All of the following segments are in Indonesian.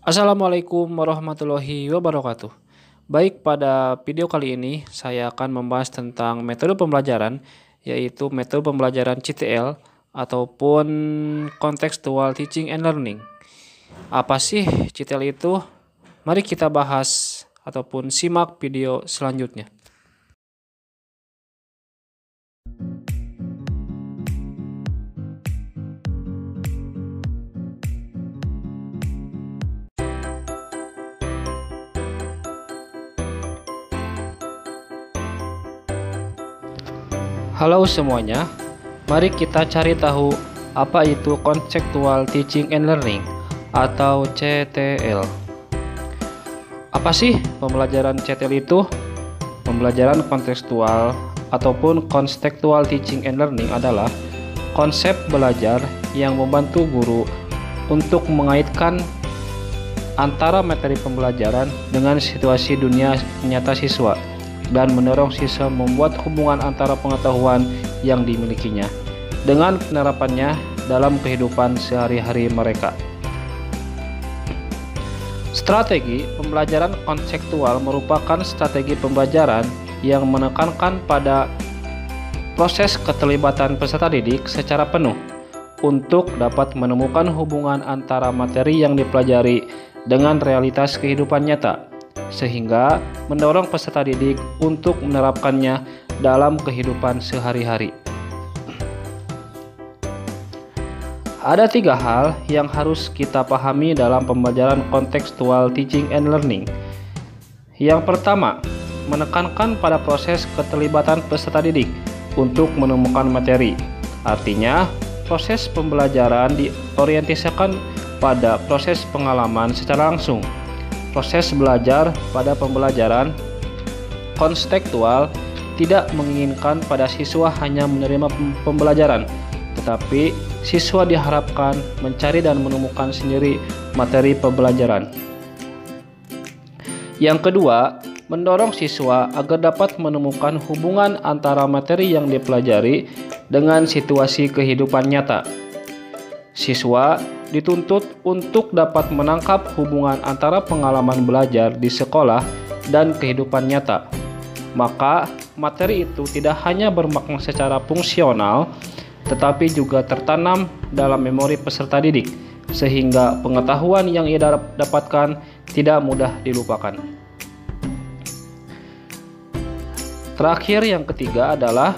Assalamualaikum warahmatullahi wabarakatuh. Baik, pada video kali ini saya akan membahas tentang metode pembelajaran, yaitu metode pembelajaran CTL ataupun Contextual Teaching and Learning. Apa sih CTL itu? Mari kita bahas ataupun simak video selanjutnya. Halo semuanya, mari kita cari tahu apa itu Contextual Teaching and Learning atau CTL. Apa sih pembelajaran CTL itu? Pembelajaran kontekstual ataupun Contextual Teaching and Learning adalah konsep belajar yang membantu guru untuk mengaitkan antara materi pembelajaran dengan situasi dunia nyata siswa dan mendorong siswa membuat hubungan antara pengetahuan yang dimilikinya dengan penerapannya dalam kehidupan sehari-hari mereka. Strategi pembelajaran konseptual merupakan strategi pembelajaran yang menekankan pada proses keterlibatan peserta didik secara penuh untuk dapat menemukan hubungan antara materi yang dipelajari dengan realitas kehidupan nyata, sehingga mendorong peserta didik untuk menerapkannya dalam kehidupan sehari-hari. Ada 3 hal yang harus kita pahami dalam pembelajaran Contextual Teaching and Learning. Yang pertama, menekankan pada proses keterlibatan peserta didik untuk menemukan materi. Artinya, proses pembelajaran diorientasikan pada proses pengalaman secara langsung. Proses belajar pada pembelajaran konstekstual tidak menginginkan pada siswa hanya menerima pembelajaran, tetapi siswa diharapkan mencari dan menemukan sendiri materi pembelajaran. Yang kedua, mendorong siswa agar dapat menemukan hubungan antara materi yang dipelajari dengan situasi kehidupan nyata. Siswa dituntut untuk dapat menangkap hubungan antara pengalaman belajar di sekolah dan kehidupan nyata. Maka, materi itu tidak hanya bermakna secara fungsional, tetapi juga tertanam dalam memori peserta didik, sehingga pengetahuan yang ia dapatkan tidak mudah dilupakan. Terakhir, yang ketiga adalah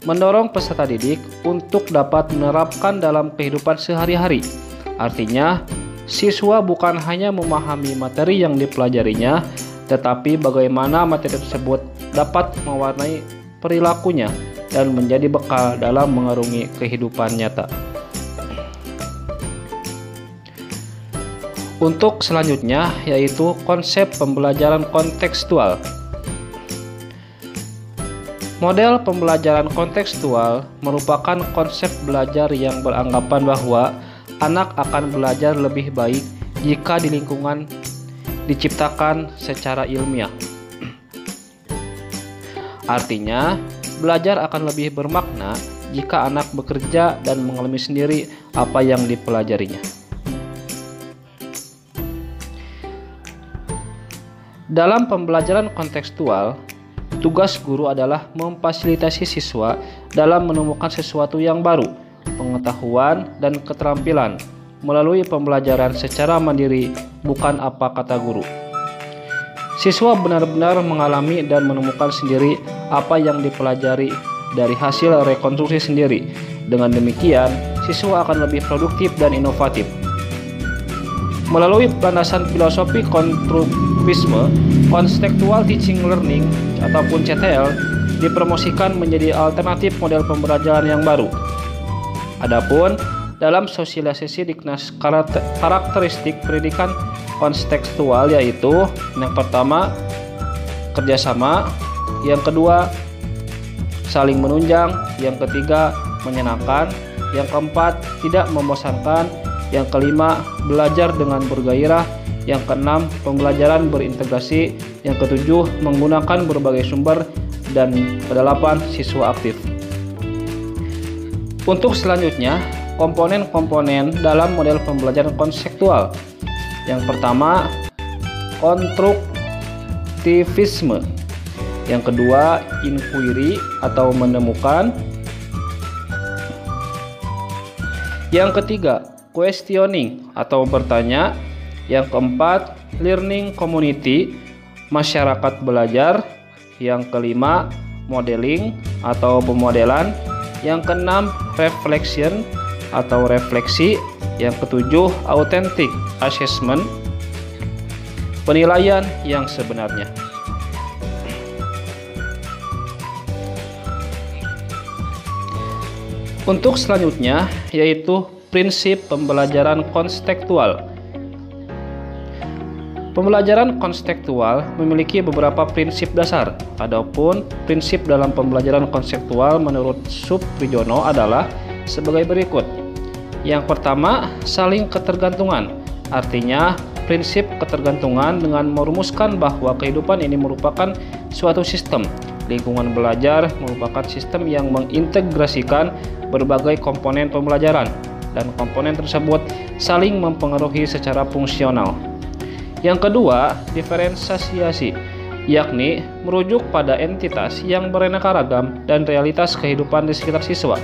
mendorong peserta didik untuk dapat menerapkan dalam kehidupan sehari-hari. Artinya, siswa bukan hanya memahami materi yang dipelajarinya, tetapi bagaimana materi tersebut dapat mewarnai perilakunya dan menjadi bekal dalam mengarungi kehidupan nyata. Untuk selanjutnya, yaitu konsep pembelajaran kontekstual. Model pembelajaran kontekstual merupakan konsep belajar yang beranggapan bahwa anak akan belajar lebih baik jika di lingkungan diciptakan secara ilmiah. Artinya, belajar akan lebih bermakna jika anak bekerja dan mengalami sendiri apa yang dipelajarinya. Dalam pembelajaran kontekstual, tugas guru adalah memfasilitasi siswa dalam menemukan sesuatu yang baru, pengetahuan dan keterampilan melalui pembelajaran secara mandiri, bukan apa kata guru. Siswa benar-benar mengalami dan menemukan sendiri apa yang dipelajari dari hasil rekonstruksi sendiri. Dengan demikian, siswa akan lebih produktif dan inovatif. Melalui landasan filosofi konstruktivisme, Contextual Teaching Learning ataupun CTL dipromosikan menjadi alternatif model pembelajaran yang baru. Adapun dalam sosialisasi dikenal karakteristik pendidikan kontekstual, yaitu yang pertama kerjasama, yang kedua saling menunjang, yang ketiga menyenangkan, yang keempat tidak membosankan, yang kelima belajar dengan bergairah, yang keenam pembelajaran berintegrasi, yang ketujuh menggunakan berbagai sumber, dan kedelapan siswa aktif. Untuk selanjutnya, komponen-komponen dalam model pembelajaran konseptual. Yang pertama, konstruktivisme. Yang kedua, inquiry atau menemukan. Yang ketiga, questioning atau bertanya. Yang keempat, learning community, masyarakat belajar. Yang kelima, modeling atau pemodelan. Yang keenam, reflection atau refleksi. Yang ketujuh, authentic assessment, penilaian yang sebenarnya. Untuk selanjutnya yaitu prinsip pembelajaran konstekstual. Pembelajaran konstekstual memiliki beberapa prinsip dasar. Adapun prinsip dalam pembelajaran konstekstual menurut Supriyono adalah sebagai berikut. Yang pertama, saling ketergantungan. Artinya, prinsip ketergantungan dengan merumuskan bahwa kehidupan ini merupakan suatu sistem. Lingkungan belajar merupakan sistem yang mengintegrasikan berbagai komponen pembelajaran, dan komponen tersebut saling mempengaruhi secara fungsional. Yang kedua, diferensiasi, yakni merujuk pada entitas yang beraneka ragam dan realitas kehidupan di sekitar siswa.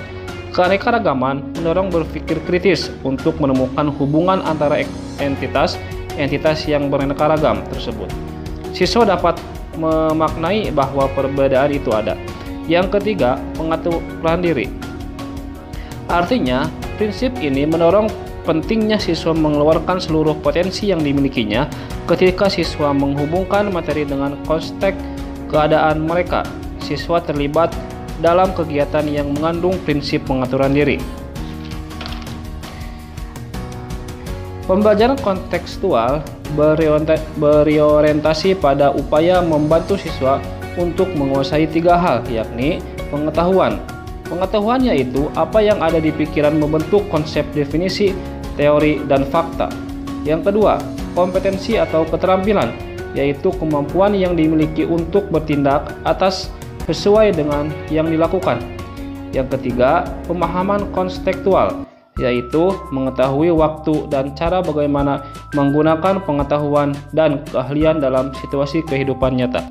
Keanekaragaman mendorong berpikir kritis untuk menemukan hubungan antara entitas yang beraneka ragam tersebut. Siswa dapat memaknai bahwa perbedaan itu ada. Yang ketiga, pengaturan diri. Artinya, prinsip ini mendorong pentingnya siswa mengeluarkan seluruh potensi yang dimilikinya ketika siswa menghubungkan materi dengan konteks keadaan mereka. Siswa terlibat dalam kegiatan yang mengandung prinsip pengaturan diri. Pembelajaran kontekstual berorientasi pada upaya membantu siswa untuk menguasai tiga hal, yakni pengetahuan. Pengetahuan yaitu apa yang ada di pikiran membentuk konsep, definisi, teori, dan fakta. Yang kedua, kompetensi atau keterampilan, yaitu kemampuan yang dimiliki untuk bertindak atas sesuai dengan yang dilakukan. Yang ketiga, pemahaman kontekstual, yaitu mengetahui waktu dan cara bagaimana menggunakan pengetahuan dan keahlian dalam situasi kehidupan nyata.